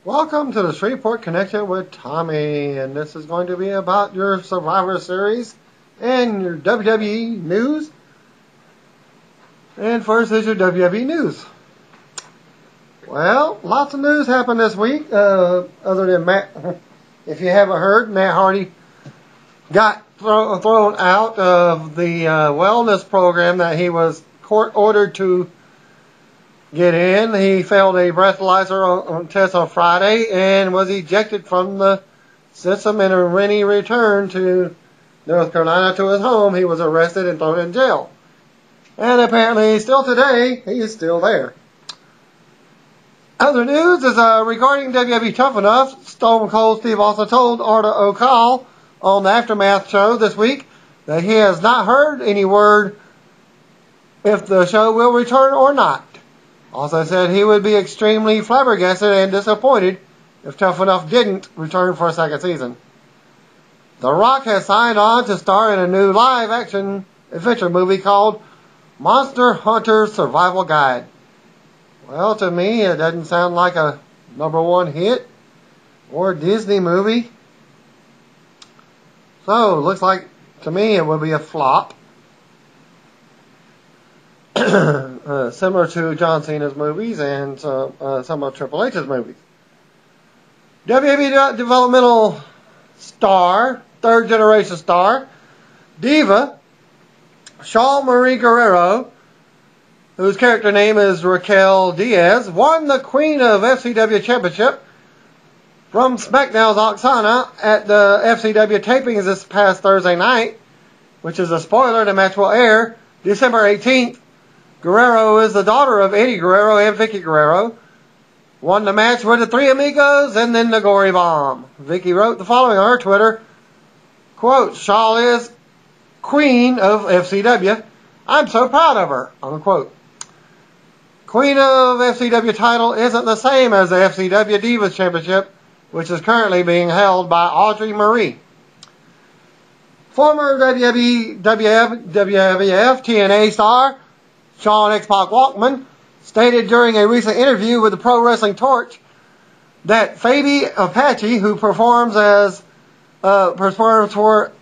Welcome to the Shreveport Connection with Tommy, and this is going to be about your Survivor Series and your WWE news. And first is your WWE news. Well, lots of news happened this week, other than Matt. If you haven't heard, Matt Hardy got thrown out of the wellness program that he was court ordered to get in. He failed a breathalyzer test on Friday and was ejected from the system. And when he returned to North Carolina to his home, he was arrested and thrown in jail. And apparently still today, he is still there. Other news is regarding WWE Tough Enough. Stone Cold Steve also told Arda O'Kal on the Aftermath show this week that he has not heard any word if the show will return or not. Also said he would be extremely flabbergasted and disappointed if Tough Enough didn't return for a second season. The Rock has signed on to star in a new live-action adventure movie called Monster Hunter Survival Guide. Well, to me, it doesn't sound like a #1 hit or Disney movie. So, looks like, to me, it would be a flop. Similar to John Cena's movies and some of Triple H's movies. WWE developmental star, third generation star, diva, Shawn Marie Guerrero, whose character name is Raquel Diaz, won the Queen of FCW Championship from SmackDown's Oksana at the FCW tapings this past Thursday night, which is a spoiler. The match will air December 18th. Guerrero is the daughter of Eddie Guerrero and Vicky Guerrero. Won the match with the Three Amigos and then the Gory Bomb. Vicky wrote the following on her Twitter, quote, "Shaw is Queen of FCW. I'm so proud of her," unquote. Queen of FCW title isn't the same as the FCW Divas Championship, which is currently being held by Audrey Marie. Former WWF TNA star Sean X-Pac Walkman stated during a recent interview with the Pro Wrestling Torch that Fabi Apache, who performs for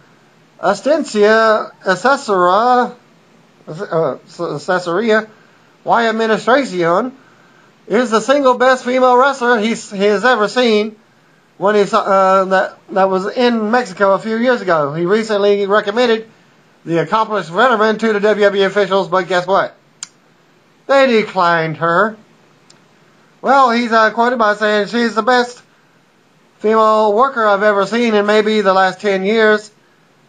Astencia Accessoria Y Administracion, is the single best female wrestler he has ever seen. When he that was in Mexico a few years ago. He recently recommended the accomplished veteran to the WWE officials, but guess what? They declined her. Well, he's quoted by saying, "She's the best female worker I've ever seen in maybe the last 10 years.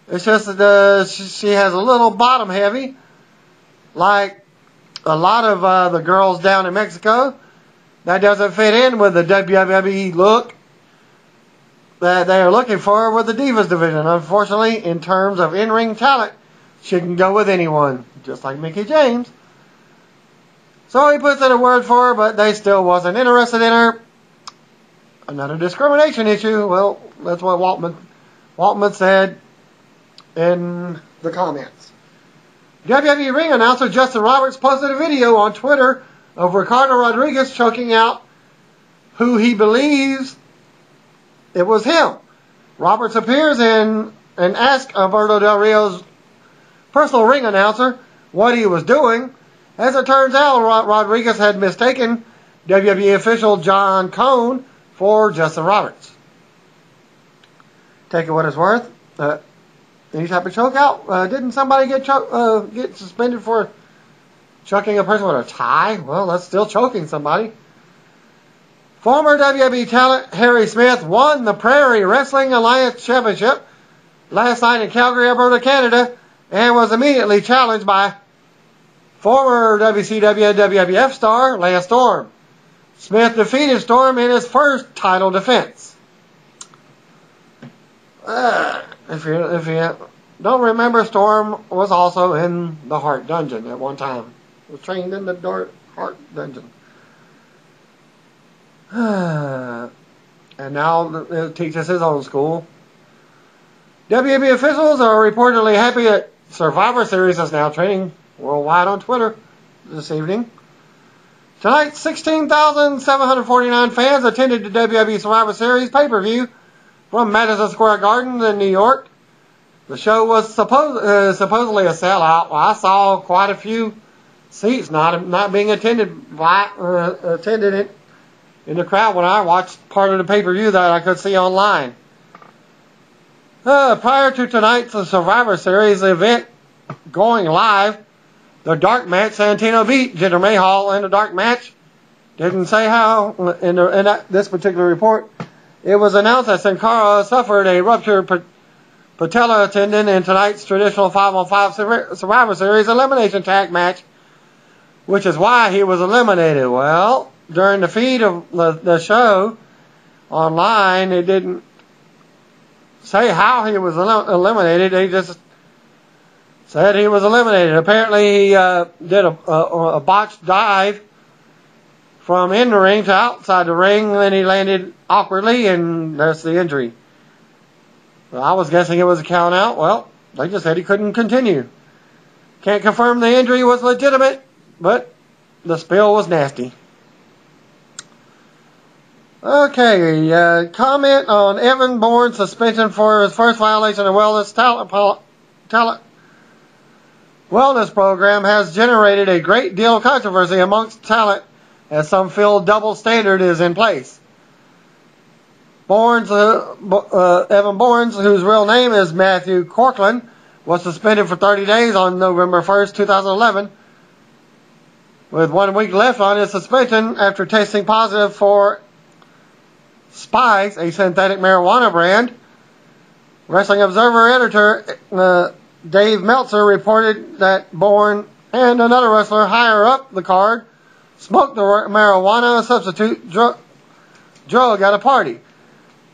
It's just that she has a little bottom heavy, like a lot of the girls down in Mexico. That doesn't fit in with the WWE look that they are looking for with the Divas division. Unfortunately, in terms of in-ring talent, she can go with anyone, just like Mickie James." So he puts in a word for her, but they still wasn't interested in her. Another discrimination issue. Well, that's what Waltman said in the comments. WWE ring announcer Justin Roberts posted a video on Twitter of Ricardo Rodriguez choking out who he believes it was him. Roberts appears in and asks Alberto Del Rio's personal ring announcer what he was doing. As it turns out, Rodriguez had mistaken WWE official John Cone for Justin Roberts. Take it what it's worth. Any type of choke out? Didn't somebody get suspended for choking a person with a tie? Well, that's still choking somebody. Former WWE talent Harry Smith won the Prairie Wrestling Alliance Championship last night in Calgary, Alberta, Canada, and was immediately challenged by former WCW and WWF star Leia Storm. Smith defeated Storm in his first title defense. If you don't remember, Storm was also in the Heart Dungeon at one time. He was trained in the Heart Dungeon. And now it teaches his own school. WWE officials are reportedly happy that Survivor Series is now training worldwide on Twitter this evening. Tonight, 16,749 fans attended the WWE Survivor Series pay-per-view from Madison Square Garden in New York. The show was supposedly a sellout. Well, I saw quite a few seats not being attended in the crowd when I watched part of the pay-per-view that I could see online. Prior to tonight's Survivor Series event going live, the dark match, Santino beat Jinder Mahal in the dark match. Didn't say how in this particular report. It was announced that Sin Cara suffered a ruptured patella tendon in tonight's traditional 5-on-5 Survivor Series elimination tag match, which is why he was eliminated. Well, during the feed of the show online, it didn't say how he was eliminated. They just said he was eliminated. Apparently, he did a botched dive from in the ring to outside the ring, and then he landed awkwardly, and that's the injury. Well, I was guessing it was a count out. Well, they just said he couldn't continue. Can't confirm the injury was legitimate, but the spill was nasty. Okay, comment on Evan Bourne's suspension for his first violation of wellness wellness program has generated a great deal of controversy amongst talent, as some feel double standard is in place. Evan Bourne, whose real name is Matthew Corkland, was suspended for 30 days on November 1st, 2011, with 1 week left on his suspension after testing positive for Spice, a synthetic marijuana brand. Wrestling Observer editor Dave Meltzer reported that Bourne and another wrestler higher up the card smoked the marijuana substitute drug at a party.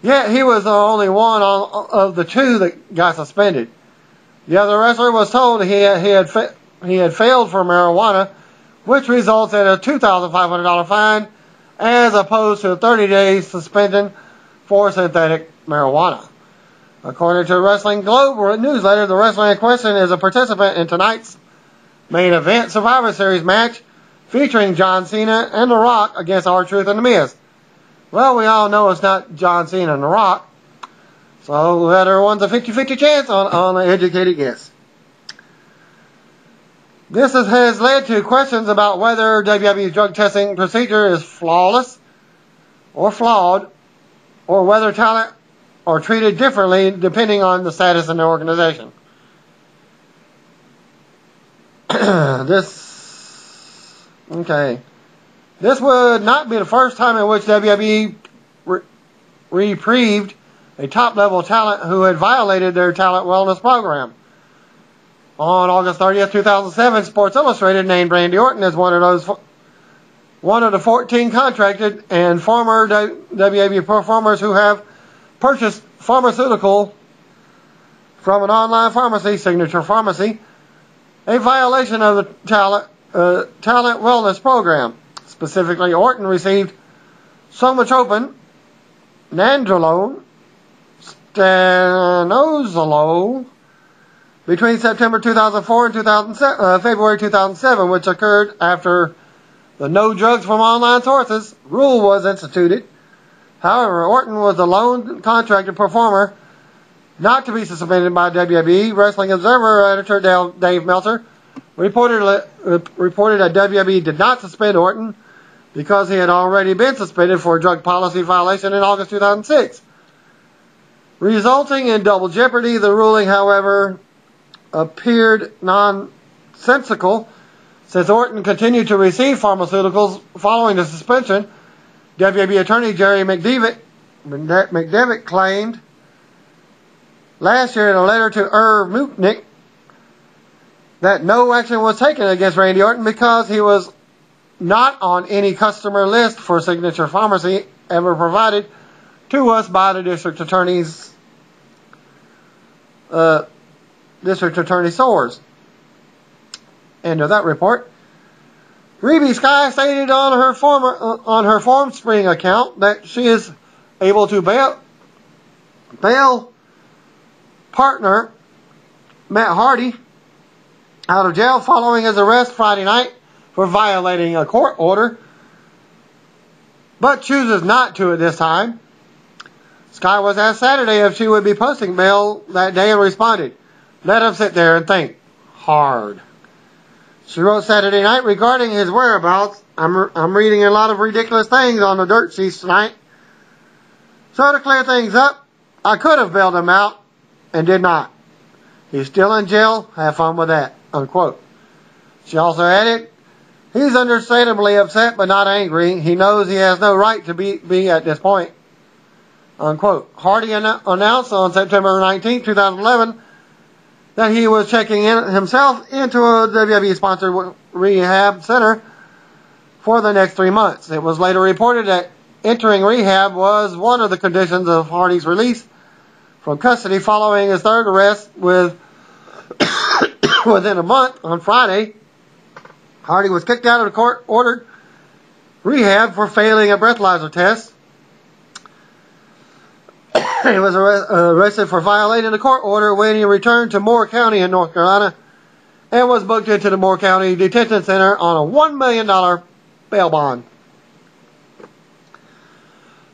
Yet he was the only one of the two that got suspended. The other wrestler was told he had failed for marijuana, which results in a $2,500 fine, as opposed to a 30-day suspension for synthetic marijuana. According to Wrestling Globe newsletter, the wrestler in question is a participant in tonight's main event Survivor Series match featuring John Cena and The Rock against R-Truth and The Miz. Well, we all know it's not John Cena and The Rock, so everyone's a 50-50 chance on an educated guess. This has led to questions about whether WWE's drug testing procedure is flawless or flawed, or whether talent are treated differently depending on the status in the organization. This would not be the first time in which WWE reprieved a top-level talent who had violated their talent wellness program. On August 30th, 2007, Sports Illustrated named Randy Orton as one of the 14 contracted and former WWE performers who have purchased pharmaceutical from an online pharmacy, Signature Pharmacy, a violation of the talent wellness program. Specifically, Orton received somatropin, nandrolone, stanozolol between September 2004 and February 2007, which occurred after the No Drugs from Online Sources rule was instituted. However, Orton was the lone contracted performer not to be suspended by WWE. Wrestling Observer editor Dave Meltzer reported that WWE did not suspend Orton because he had already been suspended for a drug policy violation in August 2006, resulting in double jeopardy. The ruling, however, appeared nonsensical since Orton continued to receive pharmaceuticals following the suspension. WWE attorney Jerry McDevitt claimed last year in a letter to Irv Mutnik that no action was taken against Randy Orton because he was not on any customer list for Signature Pharmacy ever provided to us by the district attorney's source. End of that report. Reby Sky stated on her FormSpring account that she is able to bail partner Matt Hardy out of jail following his arrest Friday night for violating a court order but chooses not to at this time. Sky was asked Saturday if she would be posting bail that day and responded, "Let him sit there and think hard." She wrote Saturday night regarding his whereabouts, I'm reading a lot of ridiculous things on the dirt sheets tonight. So to clear things up, I could have bailed him out and did not. He's still in jail. Have fun with that." Unquote. She also added, "He's understandably upset but not angry. He knows he has no right to be at this point." Unquote. Hardy announced on September 19, 2011, that he was checking himself into a WWE-sponsored rehab center for the next 3 months. It was later reported that entering rehab was one of the conditions of Hardy's release from custody following his third arrest within a month. On Friday, Hardy was kicked out of the court-ordered rehab for failing a breathalyzer test. He was arrested for violating the court order when he returned to Moore County in North Carolina and was booked into the Moore County Detention Center on a $1 million bail bond.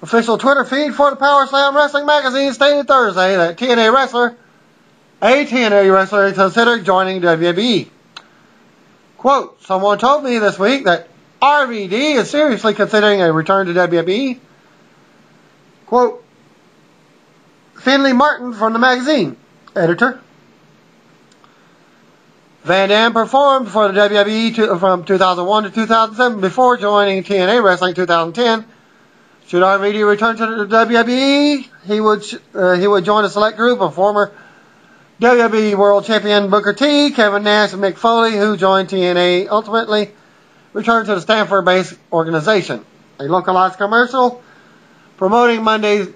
Official Twitter feed for the Power Slam Wrestling magazine stated Thursday that a TNA wrestler is considering joining WWE. Quote, "Someone told me this week that RVD is seriously considering a return to WWE." Quote, Finley Martin from the magazine, editor. Van Dam performed for the WWE from 2001 to 2007 before joining TNA Wrestling in 2010. Should RVD return to the WWE, he would join a select group of former WWE World Champion Booker T, Kevin Nash, and Mick Foley, who joined TNA, ultimately returned to the Stanford-based organization. A localized commercial promoting Monday's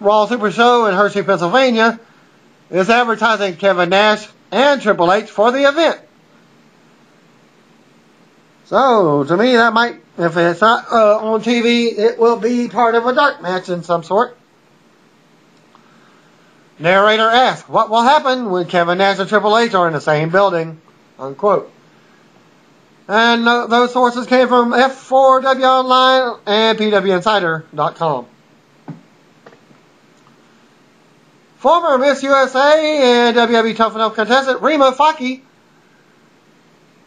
Raw Super Show in Hershey, Pennsylvania, is advertising Kevin Nash and Triple H for the event. So, to me, that might, if it's not on TV, it will be part of a dark match in some sort. Narrator asked, "What will happen when Kevin Nash and Triple H are in the same building?" Unquote. And those sources came from F4W Online and PWInsider.com. Former Miss USA and WWE Tough Enough contestant Rima Faki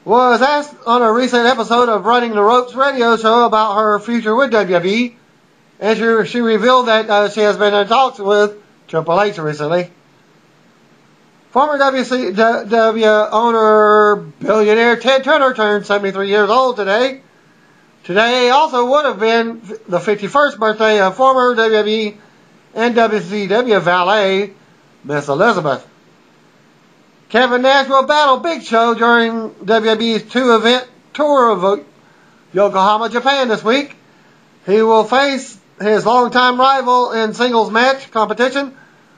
was asked on a recent episode of Running the Ropes radio show about her future with WWE, and she revealed that she has been in talks with Triple H recently. Former WCW owner billionaire Ted Turner turned 73 years old today. Today also would have been the 51st birthday of former WWE and WCW valet, Miss Elizabeth. Kevin Nash will battle Big Show during WWE's 2-event tour of Yokohama, Japan this week. He will face his longtime rival in singles match competition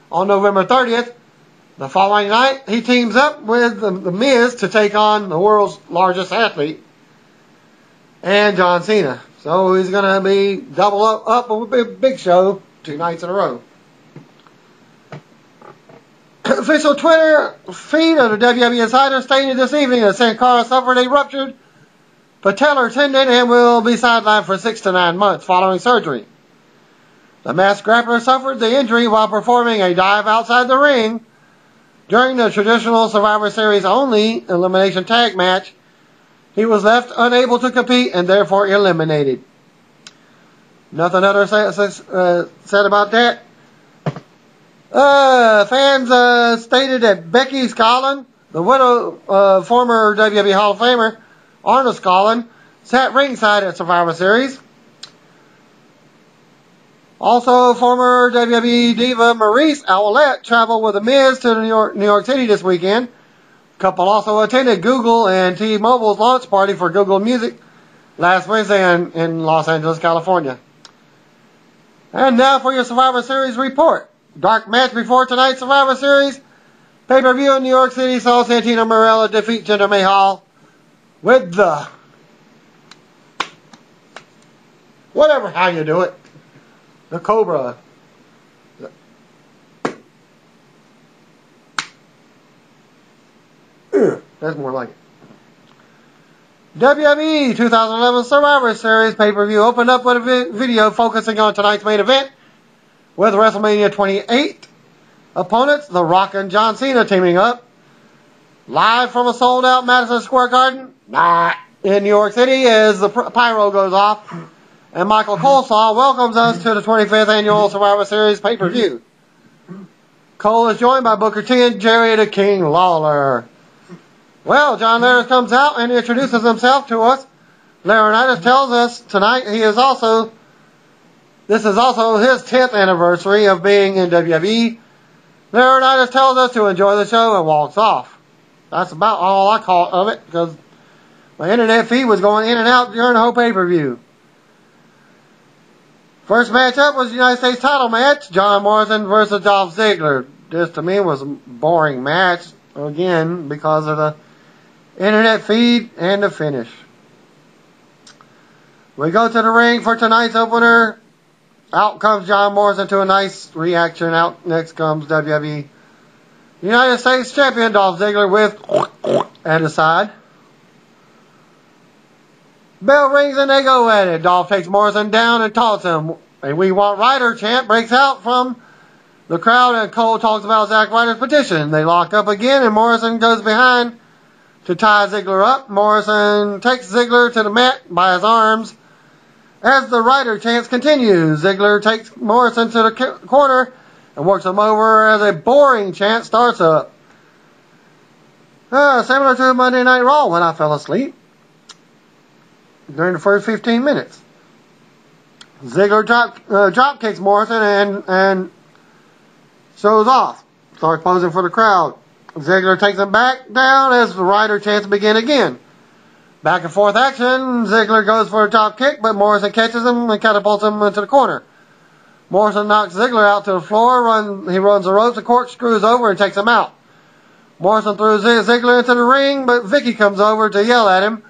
on November 30th. The following night, he teams up with The Miz to take on the world's largest athlete and John Cena. So he's going to be double up with Big Show 2 nights in a row. Official Twitter feed of the WWE Insider stated this evening that Sin Cara suffered a ruptured patellar tendon and will be sidelined for 6 to 9 months following surgery. The masked grappler suffered the injury while performing a dive outside the ring during the traditional Survivor Series only elimination tag match. He was left unable to compete and therefore eliminated. Nothing other said about that. Fans stated that Becky Scollin, the widow of former WWE Hall of Famer Arnold Scollin, sat ringside at Survivor Series. Also, former WWE diva Maurice Owlette traveled with The Miz to New York City this weekend. The couple also attended Google and T-Mobile's launch party for Google Music last Wednesday in Los Angeles, California. And now for your Survivor Series report. Dark match before tonight's Survivor Series pay-per-view in New York City saw Santino Marella defeat Jinder Mahal with the whatever how you do it, the Cobra. That's more like it. WWE 2011 Survivor Series pay-per-view opened up with a video focusing on tonight's main event with WrestleMania 28 opponents, The Rock and John Cena, teaming up. Live from a sold-out Madison Square Garden in New York City as the pyro goes off and Michael Coleslaw welcomes us to the 25th annual Survivor Series pay-per-view. Cole is joined by Booker T and Jerry the King Lawler. Well, John Laurinaitis comes out and introduces himself to us. Laurinaitis tells us tonight this is also his 10th anniversary of being in WWE. Laurinaitis tells us to enjoy the show and walks off. That's about all I caught of it, because my internet feed was going in and out during the whole pay-per-view. First matchup was the United States title match, John Morrison versus Dolph Ziggler. This, to me, was a boring match, again, because of the internet feed and the finish. We go to the ring for tonight's opener. Out comes John Morrison to a nice reaction. Out next comes WWE United States Champion Dolph Ziggler with at his side. Bell rings and they go at it. Dolph takes Morrison down and taunts him. A "We Want Ryder" chant breaks out from the crowd, and Cole talks about Zack Ryder's petition. They lock up again and Morrison goes behind to tie Ziggler up. Morrison takes Ziggler to the mat by his arms. As the Ryder chants continues, Ziggler takes Morrison to the corner and works him over as a boring chant starts up. Similar to Monday Night Raw when I fell asleep during the first 15 minutes. Ziggler drop kicks Morrison and shows off. Starts posing for the crowd. Ziggler takes him back down as the Ryder chants begin again. Back and forth action. Ziggler goes for a drop kick, but Morrison catches him and catapults him into the corner. Morrison knocks Ziggler out to the floor. He runs the ropes and corkscrews over and takes him out. Morrison throws Ziggler into the ring, but Vicky comes over to yell at him.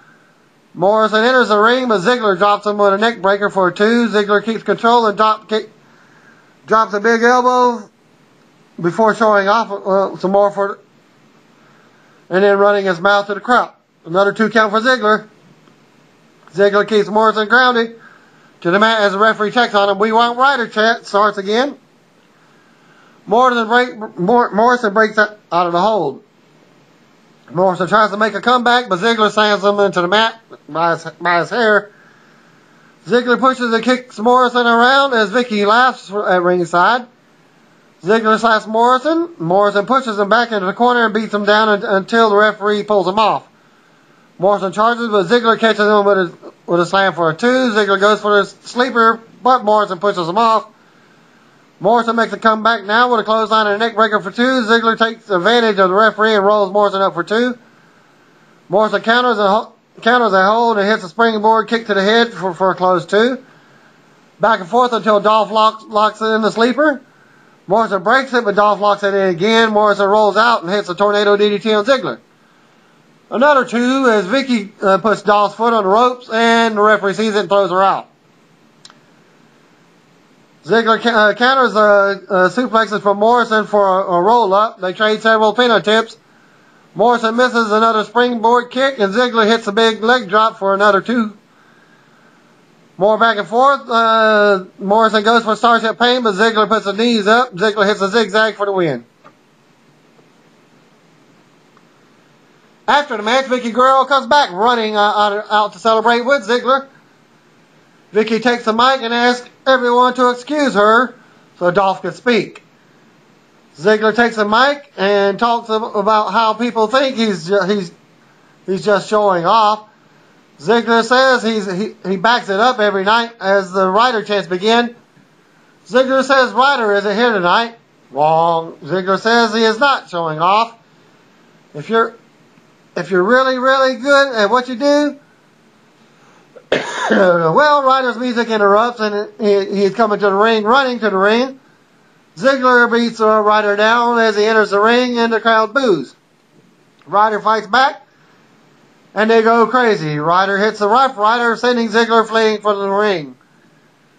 Morrison enters the ring, but Ziggler drops him with a neck breaker for a 2. Ziggler keeps control and drops a big elbow before showing off some more and then running his mouth to the crowd. Another 2 count for Ziggler. Ziggler keeps Morrison grounded to the mat as the referee checks on him. "We Want Ryder" chant starts again. Morrison breaks out of the hold. Morrison tries to make a comeback, but Ziggler slams him into the mat by his hair. Ziggler pushes and kicks Morrison around as Vicky laughs at ringside. Ziggler slaps Morrison. Morrison pushes him back into the corner and beats him down until the referee pulls him off. Morrison charges, but Ziggler catches him with a slam for a 2. Ziggler goes for the sleeper, but Morrison pushes him off. Morrison makes a comeback now with a clothesline and a neck breaker for 2. Ziggler takes advantage of the referee and rolls Morrison up for 2. Morrison counters a hold and hits a springboard kick to the head for a close 2. Back and forth until Dolph locks in the sleeper. Morrison breaks it, but Dolph locks it in again. Morrison rolls out and hits a tornado DDT on Ziggler. Another 2 as Vicky puts Dolph's foot on the ropes, and the referee sees it and throws her out. Ziggler counters suplexes from Morrison for a roll-up. They trade several pin attempts. Morrison misses another springboard kick, and Ziggler hits a big leg drop for another 2. More back and forth. Morrison goes for Starship Pain, but Ziggler puts the knees up. Ziggler hits a zigzag for the win. After the match, Vicky Guerrero comes back running out to celebrate with Ziggler. Vicky takes the mic and asks everyone to excuse her so Dolph can speak. Ziggler takes the mic and talks about how people think he's just showing off. Ziggler says he backs it up every night as the Ryder chants begin. Ziggler says Ryder isn't here tonight. Wrong. Ziggler says he is not showing off. If you're really, really good at what you do, well, Ryder's music interrupts and he's coming to the ring, running to the ring. Ziggler beats Ryder down as he enters the ring and the crowd boos. Ryder fights back and they go crazy. Ryder hits the Rough Rider, sending Ziggler fleeing from the ring.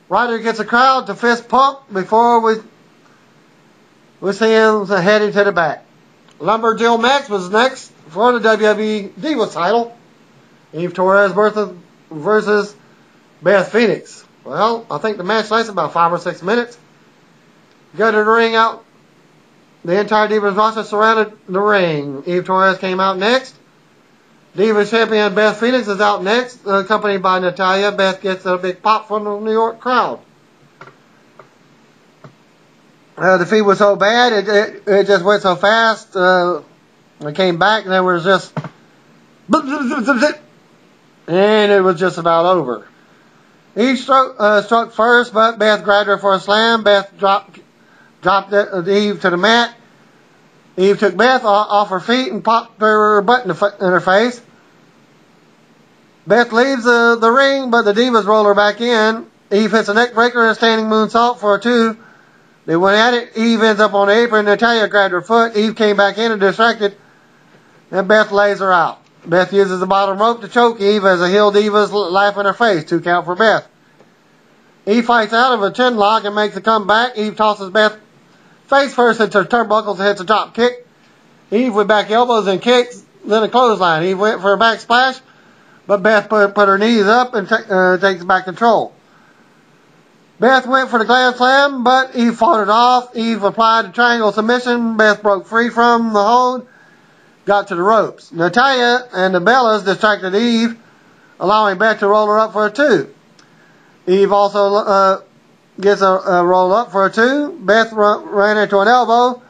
Ryder gets the crowd to fist pump before we see him heading to the back. Lumberjill match was next for the WWE Divas title. Eve Torres versus Beth Phoenix. Well, I think the match lasted about 5 or 6 minutes. Go to the ring out. The entire Divas roster surrounded the ring. Eve Torres came out next. Divas champion Beth Phoenix is out next, accompanied by Natalya. Beth gets a big pop from the New York crowd. The feed was so bad, it just went so fast. It came back and there was just... And it was just about over. Eve struck first, but Beth grabbed her for a slam. Beth dropped Eve to the mat. Eve took Beth off her feet and popped her butt in her face. Beth leaves the ring, but the Divas roll her back in. Eve hits a neck breaker and a standing moonsault for a 2. They went at it. Eve ends up on the apron. Natalya grabbed her foot. Eve came back in and distracted. And Beth lays her out. Beth uses the bottom rope to choke Eve as the heel Divas laugh in her face. 2 count for Beth. Eve fights out of a chin lock and makes a comeback. Eve tosses Beth face first into turnbuckles and hits a drop kick. Eve with back elbows and kicks, then a clothesline. Eve went for a back splash, but Beth put her knees up and takes back control. Beth went for the Glam Slam, but Eve fought it off. Eve applied a triangle submission. Beth broke free from the hold, got to the ropes. Natalya and the Bellas distracted Eve, allowing Beth to roll her up for a 2. Eve also gets a roll up for a 2. Beth ran into an elbow,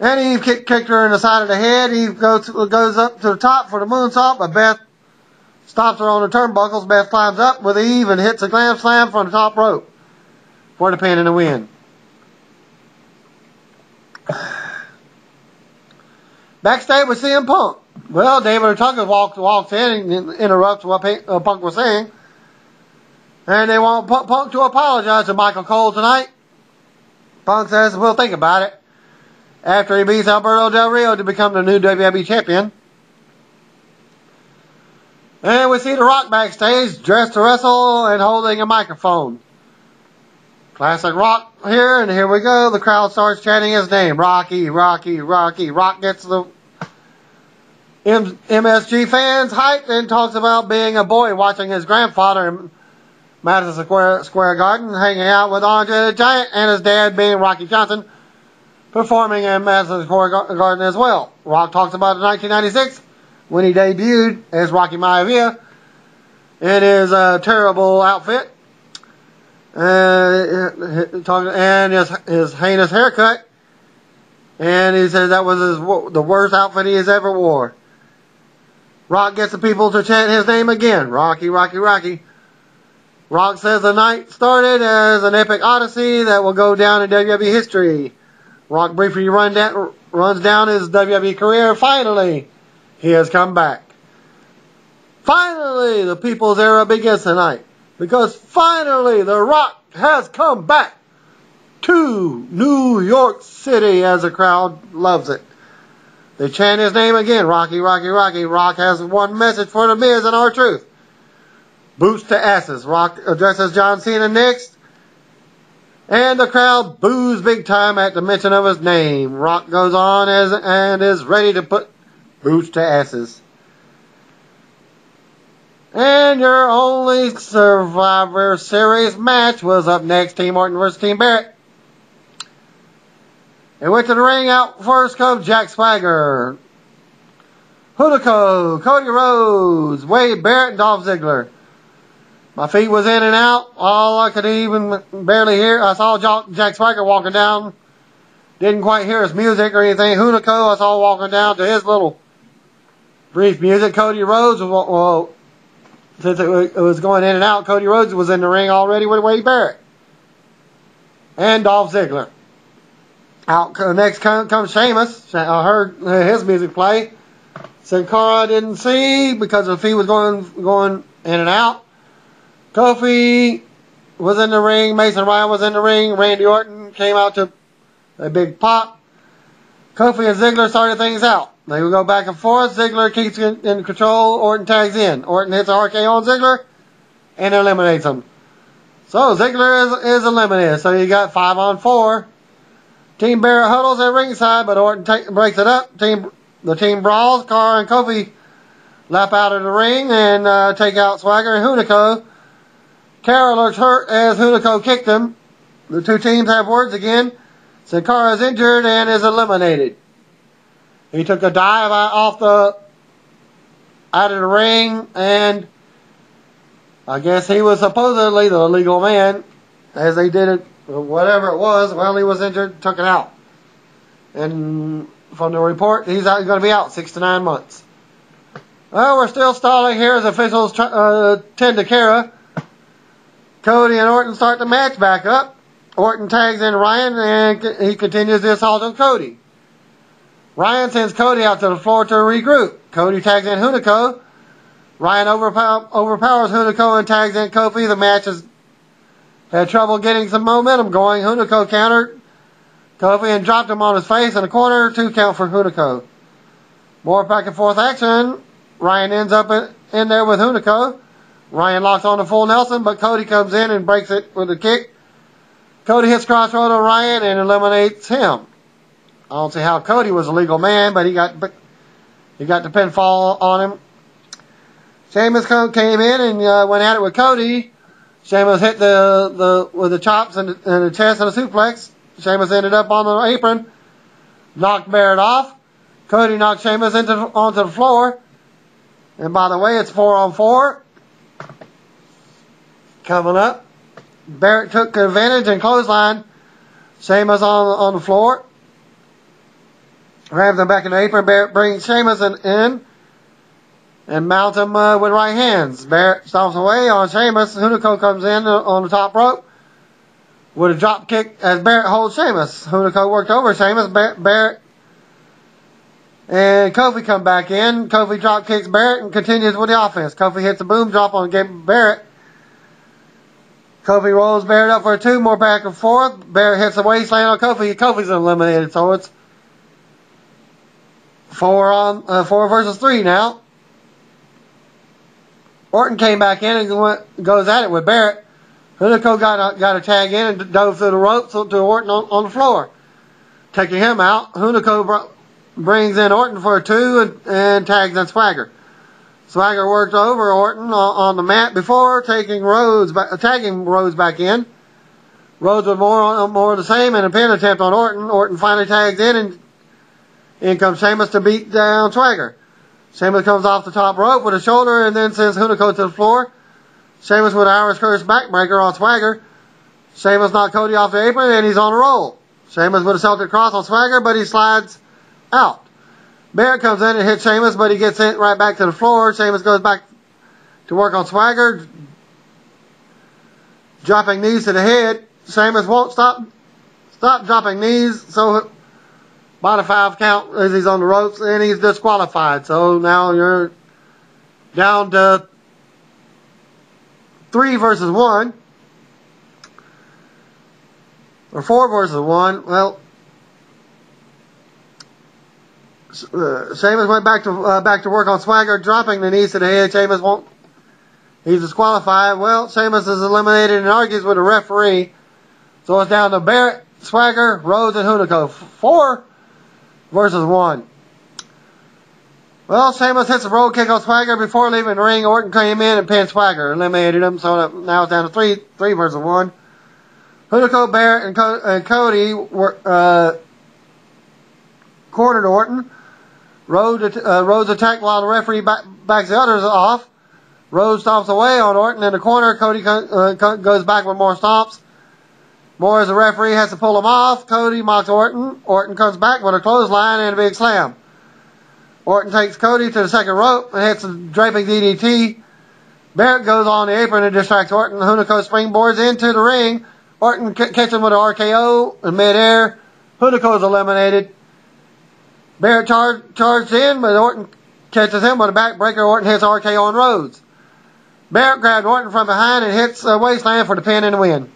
and Eve kicked her in the side of the head. Eve goes up to the top for the moonsault, but Beth stops her on the turnbuckles. Beth climbs up with Eve and hits a Glam Slam from the top rope for the pin and the win. Backstage with CM Punk. Well, David Tucker walks in and interrupts what Punk was saying. And they want Punk to apologize to Michael Cole tonight. Punk says, we'll think about it. After he beats Alberto Del Rio to become the new WWE champion. And we see The Rock backstage, dressed to wrestle and holding a microphone. Classic Rock here, and here we go. The crowd starts chanting his name. Rocky, Rocky, Rocky. Rock gets the MSG fans hyped and talks about being a boy watching his grandfather in Madison Square Garden, hanging out with Andre the Giant, and his dad being Rocky Johnson, performing in Madison Square Garden as well. Rock talks about in 1996 when he debuted as Rocky Maivia in his terrible outfit. And his heinous haircut, and he says that was the worst outfit he has ever wore. Rock gets the people to chant his name again, Rocky, Rocky, Rocky. Rock says the night started as an epic odyssey that will go down in WWE history. Rock briefly runs down his WWE career. Finally, he has come back. Finally, the People's Era begins tonight. Because finally, The Rock has come back to New York City as the crowd loves it. They chant his name again, Rocky, Rocky, Rocky. Rock has one message for The Miz and R-Truth. Boots to asses. Rock addresses John Cena next. And the crowd boos big time at the mention of his name. Rock goes on and is ready to put boots to asses. And your only Survivor Series match was up next. Team Orton versus Team Barrett. And went to the ring. Out first comes Jack Swagger, Hunico, Cody Rhodes, Wade Barrett, and Dolph Ziggler. My feet was in and out. All I could even barely hear. I saw Jack Swagger walking down. Didn't quite hear his music or anything. Hunico, I saw walking down to his little brief music. Cody Rhodes, well, since it was going in and out, Cody Rhodes was in the ring already with Wade Barrett. And Dolph Ziggler. Out next comes Sheamus. I heard his music play. Sin Cara didn't see because the feet was going in and out. Kofi was in the ring. Mason Ryan was in the ring. Randy Orton came out to a big pop. Kofi and Ziggler started things out. They would go back and forth. Ziggler keeps in control. Orton tags in. Orton hits a RKO on Ziggler and eliminates him. So Ziggler is eliminated. So you got 5-on-4. Team Barrett huddles at ringside, but Orton breaks it up. The team brawls. Cara and Kofi lap out of the ring and take out Swagger and Hunico. Cara looks hurt as Hunico kicked him. The two teams have words again. So Cara is injured and is eliminated. He took a dive out of the ring, and I guess he was supposedly the legal man, as they did it, whatever it was. Well, he was injured, took it out. And from the report, he's going to be out 6 to 9 months. Well, we're still stalling here as officials tend to Cara. Cody and Orton start the match back up. Orton tags in Ryan, and he continues the assault on Cody. Ryan sends Cody out to the floor to regroup. Cody tags in Hunico. Ryan overpowers Hunico and tags in Kofi. The match has had trouble getting some momentum going. Hunico countered Kofi and dropped him on his face in the corner. 2 count for Hunico. More back and forth action. Ryan ends up in there with Hunico. Ryan locks on the full Nelson, but Cody comes in and breaks it with a kick. Cody hits crossroad on Ryan and eliminates him. I don't see how Cody was a legal man, but he got the pinfall on him. Sheamus came in and went at it with Cody. Sheamus hit with the chops and the chest and a suplex. Sheamus ended up on the apron, knocked Barrett off. Cody knocked Sheamus onto the floor. And by the way, it's 4-on-4. Coming up, Barrett took advantage and clothesline Sheamus on the floor. Grabs him back in the apron. Barrett brings Sheamus in and mounts him with right hands. Barrett stomps away on Sheamus. Hunico comes in on the top rope with a drop kick as Barrett holds Sheamus. Hunico worked over Sheamus. Barrett and Kofi come back in. Kofi drop kicks Barrett and continues with the offense. Kofi hits a boom drop on Barrett. Kofi rolls Barrett up for a 2, more back and forth. Barrett hits a waistland on Kofi. Kofi's eliminated, so it's 4 versus 3 now. Orton came back in and goes at it with Barrett. Hunico got a tag in and dove through the ropes to Orton on the floor, taking him out. Hunico brings in Orton for a 2 and tags in Swagger. Swagger worked over Orton on the mat before tagging Rhodes back in. Rhodes with more of the same and a pin attempt on Orton. Orton finally tags in, and in comes Sheamus to beat down Swagger. Sheamus comes off the top rope with a shoulder and then sends Hunico to the floor. Sheamus with an Irish Curse backbreaker on Swagger. Sheamus knocked Cody off the apron and he's on a roll. Sheamus with a Celtic cross on Swagger, but he slides out. Barrett comes in and hits Sheamus, but he gets sent right back to the floor. Sheamus goes back to work on Swagger, dropping knees to the head. Sheamus won't stop dropping knees, so by the 5 count as he's on the ropes, and he's disqualified. So now you're down to 3 versus 1, or 4 versus 1. Well, Sheamus went back to work on Swagger, dropping the knees to the head. Sheamus won't. He's disqualified. Well, Sheamus is eliminated and argues with the referee. So it's down to Barrett, Swagger, Rhodes, and Hunico. 4 versus 1. Well, Sheamus hits a roll kick on Swagger before leaving the ring. Orton came in and pinned Swagger, eliminated him. So now it's down to 3 versus 1. Hunico, Barrett, and Cody were cornered Orton. Rhodes attacked while the referee backs the others off. Rhodes stomps away on Orton in the corner. Cody goes back with more stomps. More as the referee has to pull him off. Cody mocks Orton. Orton comes back with a clothesline and a big slam. Orton takes Cody to the second rope and hits a draping DDT. Barrett goes on the apron and distracts Orton. Hunico springboards into the ring. Orton catches him with an RKO in midair. Hunico is eliminated. Barrett charged in, but Orton catches him with a backbreaker. Orton hits RKO on Rhodes. Barrett grabbed Orton from behind and hits a waistland for the pin and the win.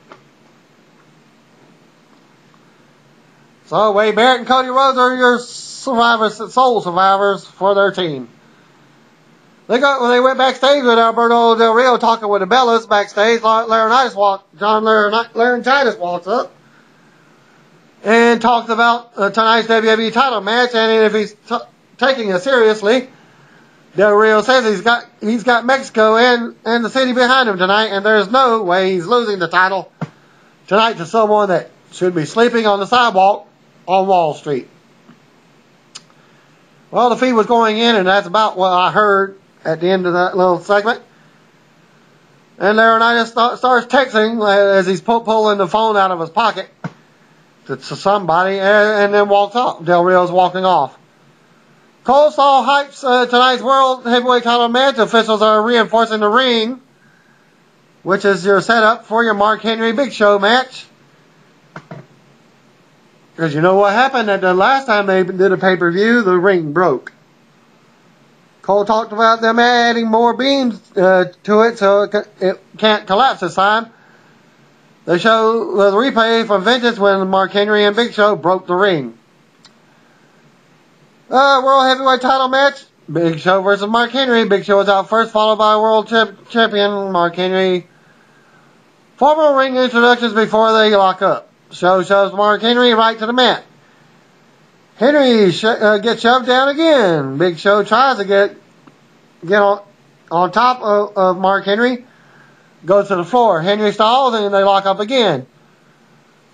So, Wade Barrett and Cody Rhodes are your sole survivors for their team. When they went backstage with Alberto Del Rio talking with the Bellas backstage, John Laurinaitis walks up and talks about tonight's WWE title match, and if he's taking it seriously, Del Rio says he's got Mexico and the city behind him tonight, and there's no way he's losing the title tonight to someone that should be sleeping on the sidewalk on Wall Street. Well, the feed was going in, and that's about what I heard at the end of that little segment. And Laurinaitis starts texting as he's pulling the phone out of his pocket to somebody, and then walks off. Del Rio's walking off. Cole Saul hypes tonight's World Heavyweight title match. Officials are reinforcing the ring, which is your setup for your Mark Henry Big Show match. Because you know what happened at the last time they did a pay-per-view? The ring broke. Cole talked about them adding more beams to it so it can't collapse this time. They show the replay from Vengeance when Mark Henry and Big Show broke the ring. World Heavyweight title match. Big Show versus Mark Henry. Big Show is out first, followed by World Champion Mark Henry. Formal ring introductions before they lock up. Show shoves Mark Henry right to the mat. Henry gets shoved down again. Big Show tries to get on top of Mark Henry. Goes to the floor. Henry stalls and they lock up again.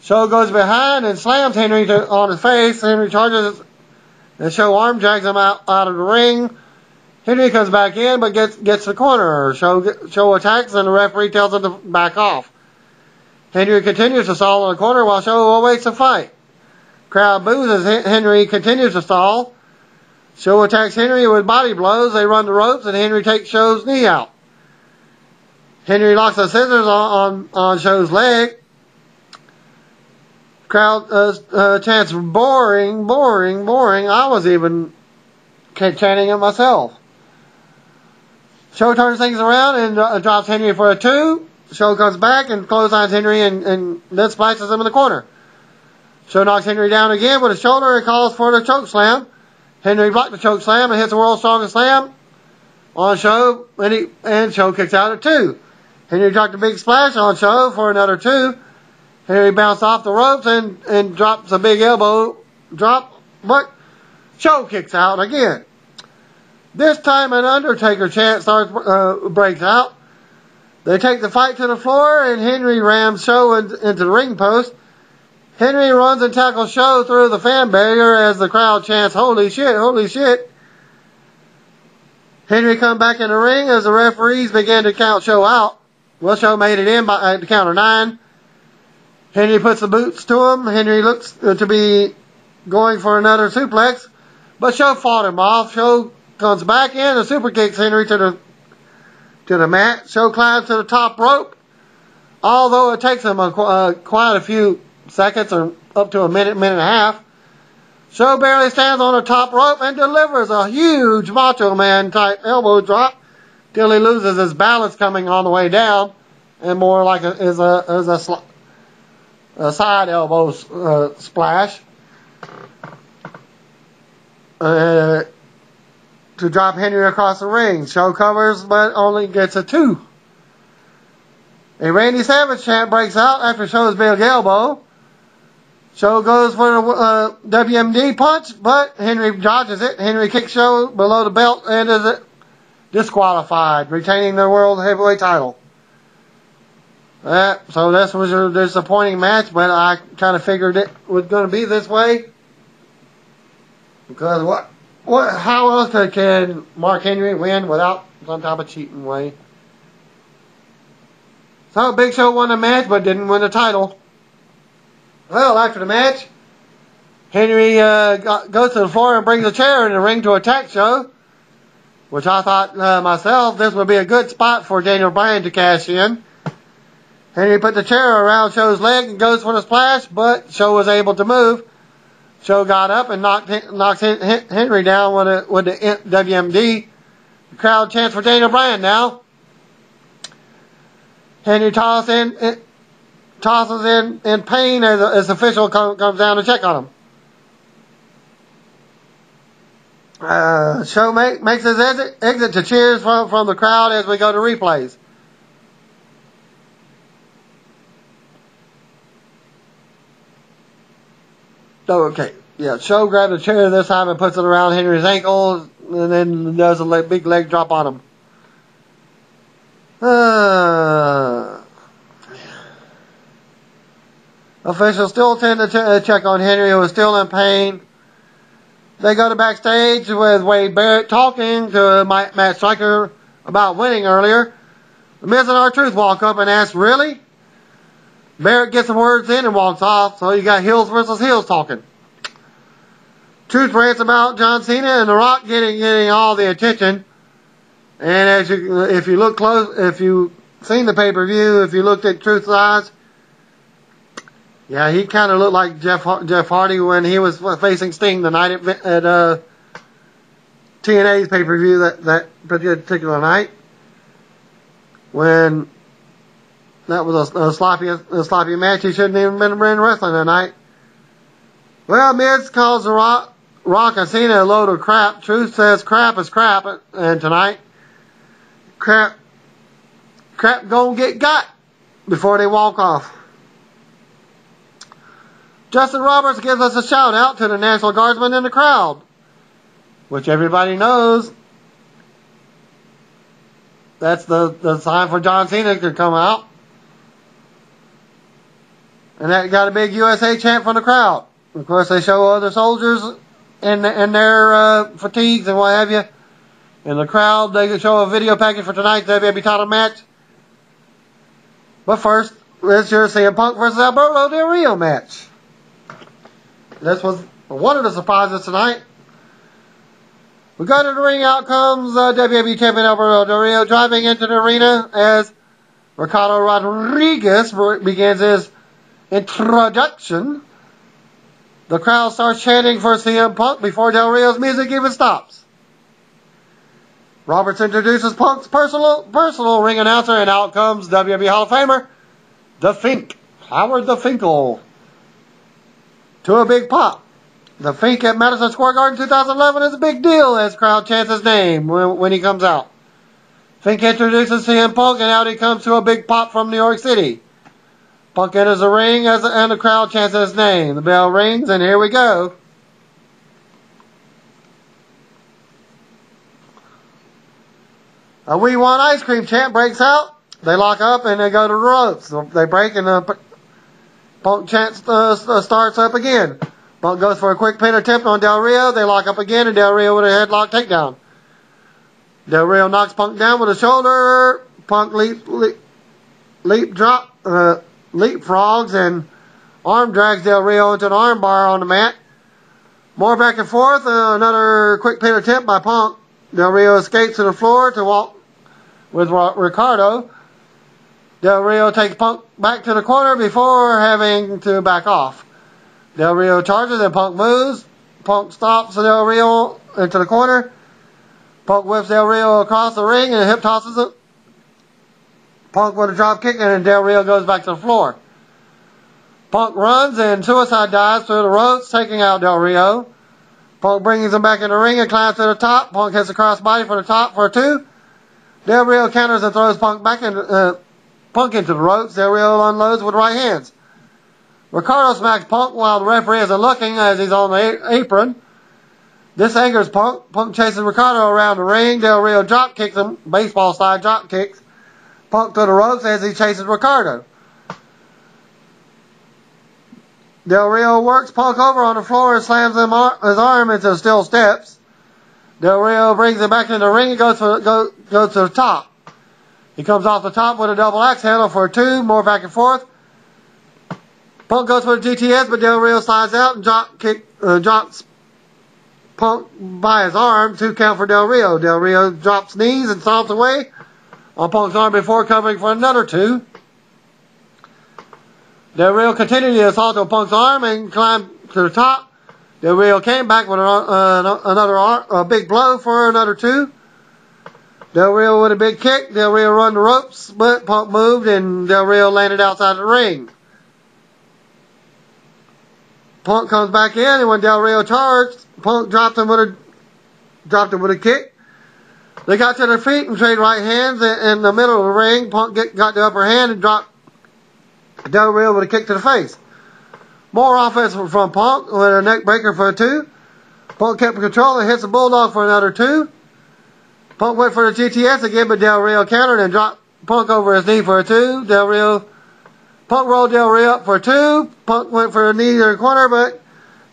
Show goes behind and slams Henry on his face. Henry charges and Show arm drags him out of the ring. Henry comes back in but gets the corner. Show attacks and the referee tells him to back off. Henry continues to stall in the corner while Show awaits the fight. Crowd boos as Henry continues to stall. Show attacks Henry with body blows. They run the ropes and Henry takes Show's knee out. Henry locks the scissors on Show's leg. Crowd chants boring, boring, boring. I was even chanting it myself. Show turns things around and drops Henry for a 2. Show comes back and clotheslines Henry and then splashes him in the corner. Show knocks Henry down again with his shoulder and calls for the choke slam. Henry blocked the choke slam and hits the world's strongest slam on Show, and Show kicks out at 2. Henry dropped a big splash on Show for another 2. Henry bounced off the ropes and drops a big elbow drop, but Show kicks out again. This time an Undertaker chant breaks out. They take the fight to the floor and Henry rams Show into the ring post. Henry runs and tackles Show through the fan barrier as the crowd chants, "Holy shit, holy shit." Henry comes back in the ring as the referees begin to count Show out. Well, Show made it in at the count of 9. Henry puts the boots to him. Henry looks to be going for another suplex, but Show fought him off. Show comes back in and super kicks Henry to the mat. Show climbs to the top rope, although it takes him quite a few seconds or up to a minute and a half. Show barely stands on the top rope and delivers a huge Macho Man type elbow drop till he loses his balance coming on the way down, and more like a side elbow splash to drop Henry across the ring. Show covers but only gets a 2. A Randy Savage chant breaks out after Show's big elbow. Show goes for the WMD punch, but Henry dodges it. Henry kicks Show below the belt and is disqualified, retaining the World Heavyweight title. So this was a disappointing match, but I kind of figured it was going to be this way. Because how else can Mark Henry win without some type of cheating way? So Big Show won the match, but didn't win the title. Well, after the match, Henry goes to the floor and brings a chair in the ring to attack Show, which I thought myself this would be a good spot for Daniel Bryan to cash in. Henry put the chair around Show's leg and goes for the splash, but Show was able to move. Show got up and knocks Henry down with the WMD. The crowd chants for Daniel Bryan now. Henry tosses in pain as the official comes down to check on him. Show makes his exit to cheers from the crowd as we go to replays. Okay, yeah, Show grabbed a chair this time and puts it around Henry's ankle. and then does a big leg drop on him. Officials still tend to check on Henry, who is still in pain. They go to backstage with Wade Barrett talking to Matt Striker about winning earlier. The Miz and R-Truth walk up and ask, really? Barrett gets some words in and walks off, so you got heels versus heels talking. Truth rants about John Cena and The Rock getting all the attention. And if you look close, if you've seen the pay-per-view, if you looked at Truth's eyes, yeah, he kind of looked like Jeff Hardy when he was facing Sting the night at TNA's pay-per-view that particular night. When that was a sloppy match. He shouldn't even been in wrestling that night. Well, Miz calls The Rock and Cena a load of crap. Truth says crap is crap, and tonight, crap gonna get got before they walk off. Justin Roberts gives us a shout out to the National Guardsmen in the crowd, which everybody knows that's the sign for John Cena to come out. And that got a big USA chant from the crowd. Of course, they show other soldiers in their fatigues and what have you. In the crowd, they show a video package for tonight's WWE title match. But first, let's hear CM Punk versus Alberto Del Rio match. This was one of the surprises tonight. We go to the ring. Out comes WWE Champion Alberto Del Rio driving into the arena as Ricardo Rodriguez begins his introduction. The crowd starts chanting for CM Punk before Del Rio's music even stops. Roberts introduces Punk's personal ring announcer, and out comes WWE Hall of Famer, The Fink, Howard the Finkel, to a big pop. The Fink at Madison Square Garden 2011 is a big deal as crowd chants his name when he comes out. Fink introduces CM Punk, and out he comes to a big pop from New York City. Punk enters the ring and the crowd chants his name. The bell rings, and here we go. A "We Want Ice Cream" chant breaks out. They lock up and they go to the ropes. They break and the Punk chant starts up again. Punk goes for a quick pin attempt on Del Rio. They lock up again, and Del Rio with a headlock takedown. Del Rio knocks Punk down with a shoulder. Punk leapfrogs and arm drags Del Rio into an arm bar on the mat. More back and forth. Another quick pin attempt by Punk. Del Rio escapes to the floor to walk with Ricardo. Del Rio takes Punk back to the corner before having to back off. Del Rio charges and Punk moves. Punk stops Del Rio into the corner. Punk whips Del Rio across the ring and hip tosses it. Punk with a drop kick, and then Del Rio goes back to the floor. Punk runs and suicide dives through the ropes, taking out Del Rio. Punk brings him back in the ring and climbs to the top. Punk hits a crossbody for the top for a 2. Del Rio counters and throws Punk into the ropes. Del Rio unloads with right hands. Ricardo smacks Punk while the referee isn't looking as he's on the apron. This angers Punk. Punk chases Ricardo around the ring. Del Rio drop kicks him, baseball style drop kicks Punk to the ropes as he chases Ricardo. Del Rio works Punk over on the floor and slams his arm into steel steps. Del Rio brings him back into the ring and goes to the top. He comes off the top with a double axe handle for a 2. More back and forth. Punk goes for the GTS, but Del Rio slides out and drops Punk by his arm. 2 count for Del Rio. Del Rio drops knees and stomps away on Punk's arm before covering for another 2. Del Rio continued the assault on Punk's arm and climbed to the top. Del Rio came back with a big blow for another 2. Del Rio with a big kick. Del Rio run the ropes, but Punk moved and Del Rio landed outside the ring. Punk comes back in, and when Del Rio charged, Punk dropped him with a kick. They got to their feet and traded right hands in the middle of the ring. Punk got the upper hand and dropped Del Rio with a kick to the face. More offense from Punk with a neck breaker for a 2. Punk kept control and hits the Bulldog for another 2. Punk went for the GTS again, but Del Rio countered and dropped Punk over his knee for a 2. Punk rolled Del Rio up for a 2. Punk went for a knee to the corner, but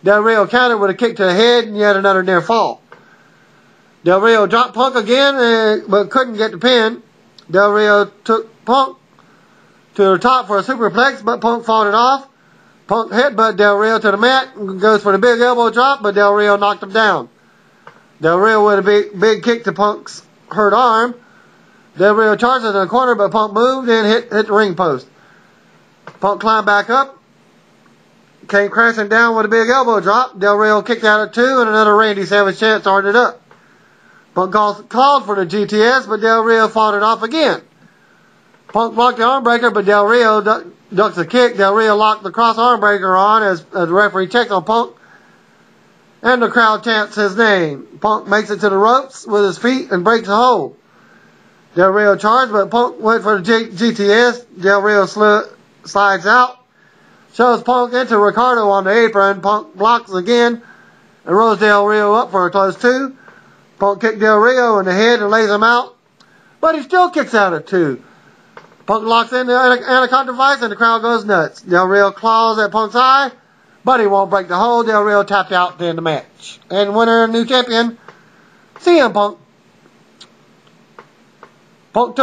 Del Rio countered with a kick to the head and yet another near fall. Del Rio dropped Punk again, but couldn't get the pin. Del Rio took Punk to the top for a superplex, but Punk fought it off. Punk headbutt Del Rio to the mat and goes for the big elbow drop, but Del Rio knocked him down. Del Rio with a big kick to Punk's hurt arm. Del Rio charged in the corner, but Punk moved and hit the ring post. Punk climbed back up, came crashing down with a big elbow drop. Del Rio kicked out at 2, and another Randy Savage chant started up. Punk called for the GTS, but Del Rio fought it off again. Punk blocked the armbreaker, but Del Rio ducks a kick. Del Rio locked the cross armbreaker on as the referee checked on Punk, and the crowd chants his name. Punk makes it to the ropes with his feet and breaks a hold. Del Rio charged, but Punk went for the GTS. Del Rio slides out, shows Punk into Ricardo on the apron. Punk blocks again and rolls Del Rio up for a close 2. Punk kicked Del Rio in the head and lays him out, but he still kicks out at 2. Punk locks in the Anaconda Vice and the crowd goes nuts. Del Rio claws at Punk's eye, but he won't break the hold. Del Rio tapped out to end the match. And winner and new champion, CM Punk. Punk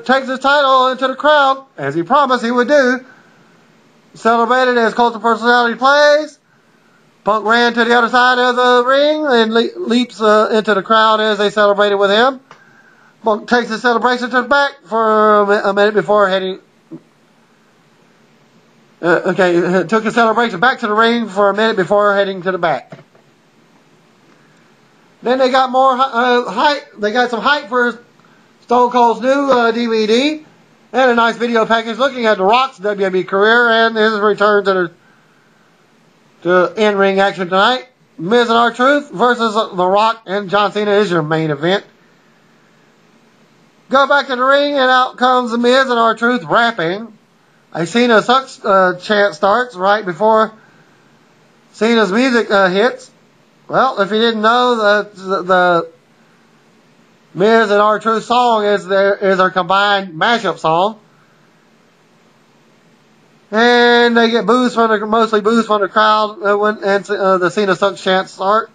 takes his title into the crowd, as he promised he would do. Celebrated as Cult of Personality plays. Punk ran to the other side of the ring and leaps into the crowd as they celebrated with him. Punk takes his celebration to the back for a minute before heading... took his celebration back to the ring for a minute before heading to the back. Then they got more hype. They got some hype for Stone Cold's new DVD and a nice video package looking at The Rock's WWE career and his return to in-ring action tonight. Miz and R-Truth versus The Rock and John Cena is your main event. Go back to the ring and out comes The Miz and R-Truth rapping. A Cena sucks chant starts right before Cena's music hits. Well, if you didn't know, the Miz and R-Truth song is their combined mashup song. And they get mostly boos from the crowd when the Cena sucks chants start.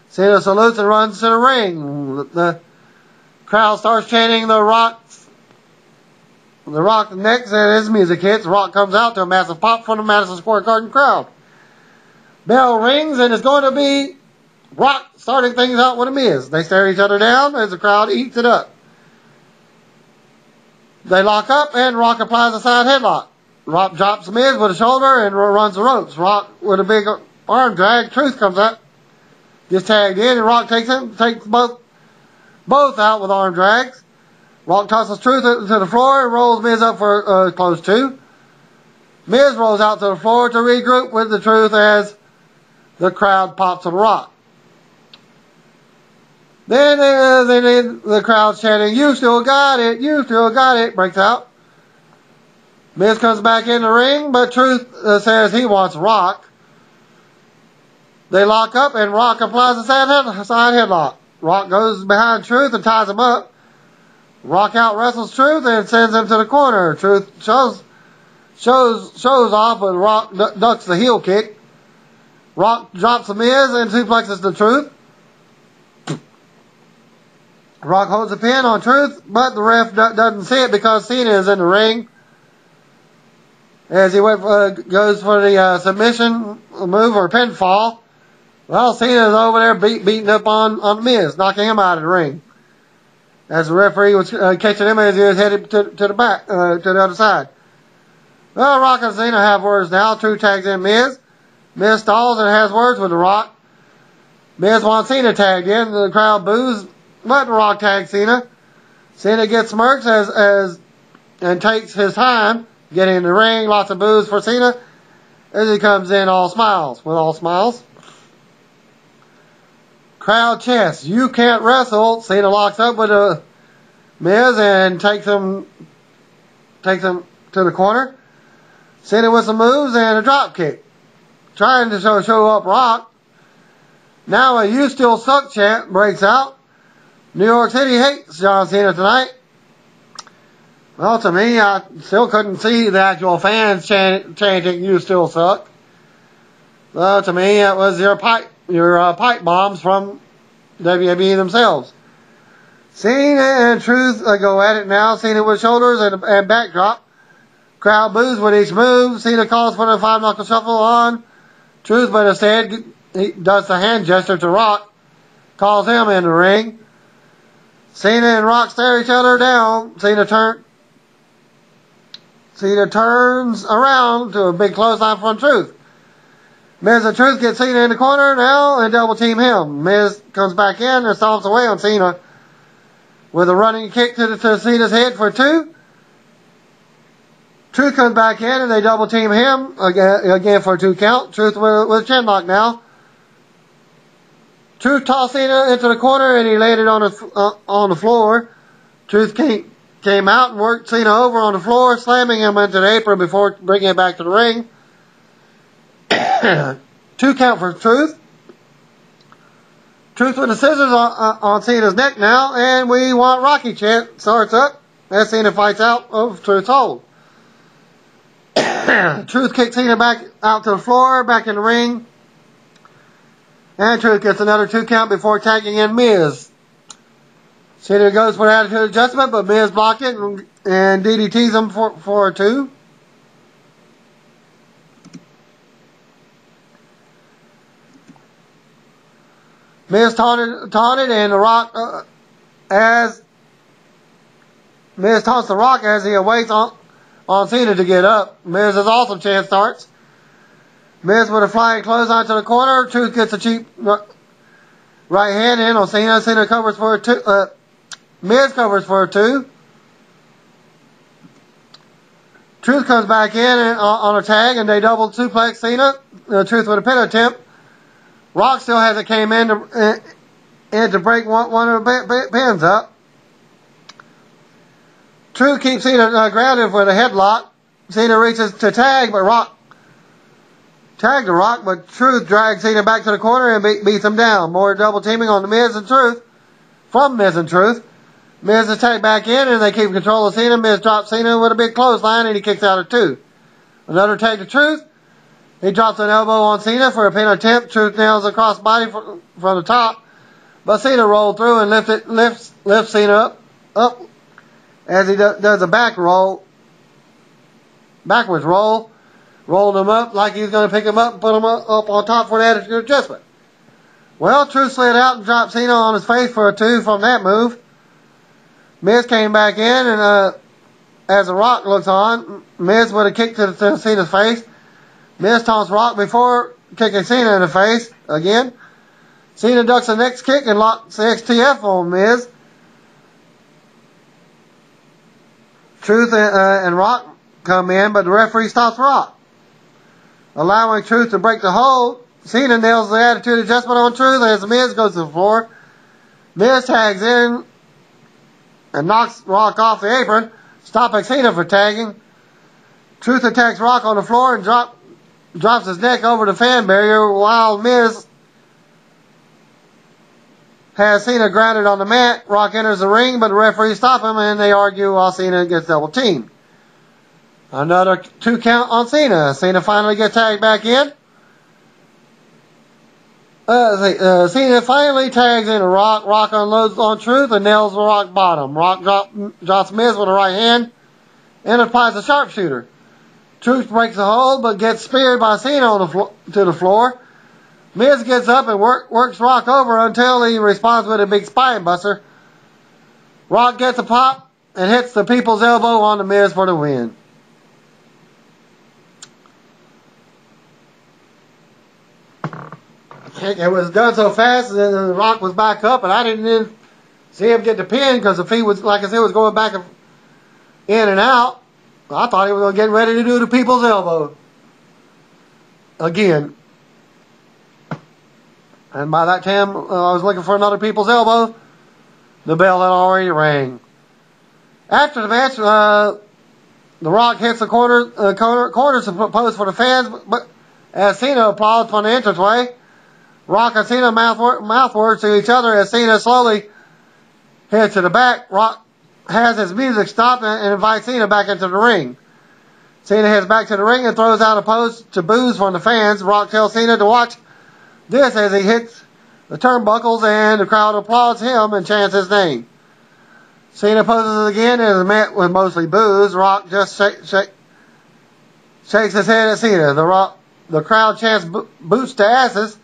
Cena salutes and runs to the ring. The crowd starts chanting The Rock next, and his music hits. Rock comes out to a massive pop from the Madison Square Garden crowd. Bell rings, and it's going to be Rock starting things out with a Miz. They stare each other down as the crowd eats it up. They lock up, and Rock applies a side headlock. Rock drops Miz with a shoulder and runs the ropes. Rock with a big arm drag. Truth comes up, gets tagged in, and Rock takes both out with arm drags. Rock tosses Truth to the floor and rolls Miz up for close 2. Miz rolls out to the floor to regroup with the Truth as the crowd pops on Rock. Then the crowd chanting, "You still got it, you still got it," breaks out. Miz comes back in the ring, but Truth says he wants Rock. They lock up and Rock applies a side headlock. Rock goes behind Truth and ties him up. Rock out wrestles Truth and sends him to the corner. Truth shows off, but Rock ducks the heel kick. Rock drops the Miz and suplexes the Truth. Rock holds a pin on Truth, but the ref doesn't see it because Cena is in the ring. As he goes for the submission move or pinfall, well, Cena's over there beating up on the Miz, knocking him out of the ring. As the referee was catching him as he was headed to the back, to the other side. Well, Rock and Cena have words now. Truth tags in Miz. Miz stalls and has words with The Rock. Miz wants Cena tagged in. The crowd boos, but The Rock tags Cena. Cena gets smirks and takes his time getting in the ring. Lots of boos for Cena as he comes in all smiles. With all smiles. Crowd chants, "You can't wrestle." Cena locks up with a Miz and takes him to the corner. Cena with some moves and a drop kick. Trying to show up Rock. Now a "You Still Suck" chant breaks out. New York City hates John Cena tonight. Well, to me, I still couldn't see the actual fans chanting "You Still Suck." Well, to me, it was your pipe bombs from WWE themselves. Cena and Truth go at it now. Cena with shoulders and backdrop. Crowd boos with each move. Cena calls for the 5-knuckle shuffle on Truth, but instead he does the hand gesture to Rock. Calls him in the ring. Cena and Rock stare each other down. Cena turns around to a big clothesline from Truth. Miz and Truth get Cena in the corner now and double team him. Miz comes back in and stomps away on Cena with a running kick to Cena's head for 2. Truth comes back in and they double team him again for a 2 count. Truth with a chin lock now. Truth tossed Cena into the corner and he landed on the floor. Truth came out and worked Cena over on the floor, slamming him into the apron before bringing him back to the ring. 2 count for Truth. Truth with the scissors on Cena's neck now, and we want Rocky chant starts up as Cena fights out of Truth's hold. Truth kicks Cena back out to the floor, back in the ring. And Truth gets another 2 count before tagging in Miz. Cena goes for an attitude adjustment, but Miz blocked it and DDTs him for a 2. Miz taunted and The Rock Miz taunts The Rock as he awaits on Cena to get up. Miz's awesome chance starts. Miz with a flying clothesline to the corner. Truth gets a cheap right hand in on Cena. Cena covers for a 2. Miz covers for a 2. Truth comes back in on a tag and they double suplex Cena. Truth with a pin attempt. Rock still hasn't came in to break one of the pins up. Truth keeps Cena grounded with a headlock. Cena reaches to tag, but Rock tagged the Rock, but Truth drags Cena back to the corner and beats him down. More double teaming on the Miz and Truth. From Miz and Truth. Miz is tagged back in and they keep control of Cena. Miz drops Cena with a big clothesline and he kicks out at 2. Another tag to Truth. He drops an elbow on Cena for a pin attempt. Truth nails a crossbody from the top. But Cena rolled through and lifts Cena up as he does a backwards roll. Rolling him up like he's going to pick him up and put him up on top for an attitude adjustment. Well, Truth slid out and dropped Cena on his face for a 2 from that move. Miz came back in and as The Rock looks on, Miz with a kick to Cena's face. Miz taunts Rock before kicking Cena in the face again. Cena ducks the next kick and locks the XTF on Miz. Truth and Rock come in, but the referee stops Rock, allowing Truth to break the hold. Cena nails the attitude adjustment on Truth as Miz goes to the floor. Miz tags in and knocks Rock off the apron, stopping Cena for tagging. Truth attacks Rock on the floor and drops his neck over the fan barrier while Miz has Cena grounded on the mat. Rock enters the ring, but the referee stops him and they argue while Cena gets double teamed. Another 2 count on Cena. Cena finally gets tagged back in. Cena finally tags in a Rock. Rock unloads on Truth and nails the Rock bottom. Rock drops Miz with a right hand and applies a sharpshooter. Truth breaks the hold but gets speared by Cena to the floor. Miz gets up and works Rock over until he responds with a big spine buster. Rock gets a pop and hits the people's elbow on the Miz for the win. It was done so fast that the Rock was back up, and I didn't even see him get the pin because if he was, like I said, was going back in and out, I thought he was getting ready to do the people's elbow again. And by that time, I was looking for another people's elbow. The bell had already rang. After the match, The Rock hits the corners post for the fans, but as Cena applauds from the entranceway, Rock and Cena mouth words to each other as Cena slowly heads to the back. Rock has his music stopped and invites Cena back into the ring. Cena heads back to the ring and throws out a pose to boos from the fans. Rock tells Cena to watch this as he hits the turnbuckles and the crowd applauds him and chants his name. Cena poses again and is met with mostly boos. Rock just shakes his head at Cena. The crowd chants boots to asses.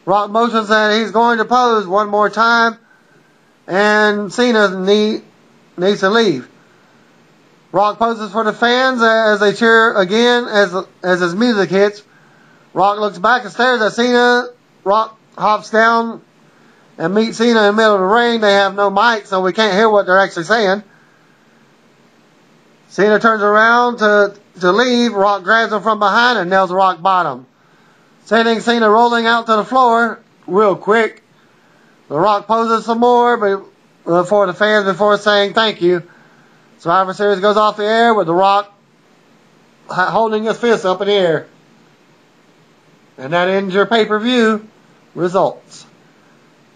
Rock motions that he's going to pose one more time, and Cena needs to leave. Rock poses for the fans as they cheer again as his music hits. Rock looks back and stares at Cena. Rock hops down and meets Cena in the middle of the ring. They have no mic, so we can't hear what they're actually saying. Cena turns around to leave. Rock grabs him from behind and nails Rock bottom, sending Cena rolling out to the floor real quick. The Rock poses some more for the fans before saying thank you. Survivor Series goes off the air with The Rock holding his fist up in the air. And that ends your pay-per-view results.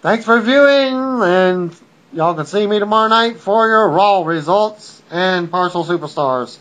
Thanks for viewing, and y'all can see me tomorrow night for your Raw results and Partial Superstars.